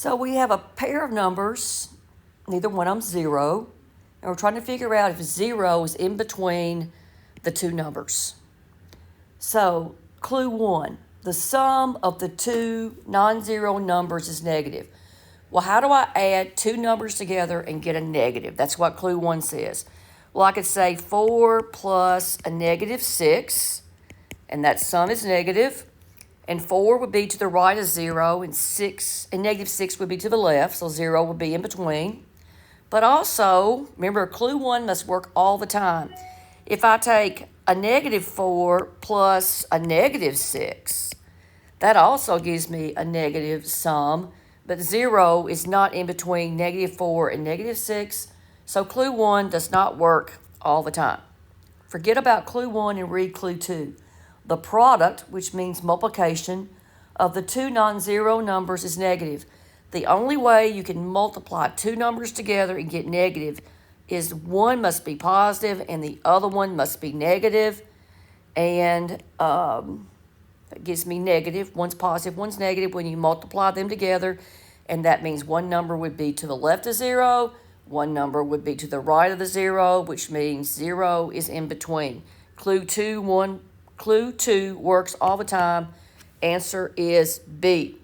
So we have a pair of numbers, neither one of them 0, and we're trying to figure out if 0 is in between the two numbers. So clue 1, the sum of the two non-zero numbers is negative. Well, how do I add two numbers together and get a negative? That's what clue 1 says. Well, I could say 4 plus a negative 6, and that sum is negative. And 4 would be to the right of 0, and negative 6 would be to the left, so 0 would be in between. But also, remember, clue 1 must work all the time. If I take a negative 4 plus a negative 6, that also gives me a negative sum, but 0 is not in between negative 4 and negative 6, so clue 1 does not work all the time. Forget about clue 1 and read clue 2. The product, which means multiplication, of the two non-zero numbers is negative. The only way you can multiply two numbers together and get negative is one must be positive and the other one must be negative. And that gives me negative. One's positive, one's negative when you multiply them together. And that means one number would be to the left of 0, one number would be to the right of the 0, which means 0 is in between. Clue 2 works all the time. Answer is B.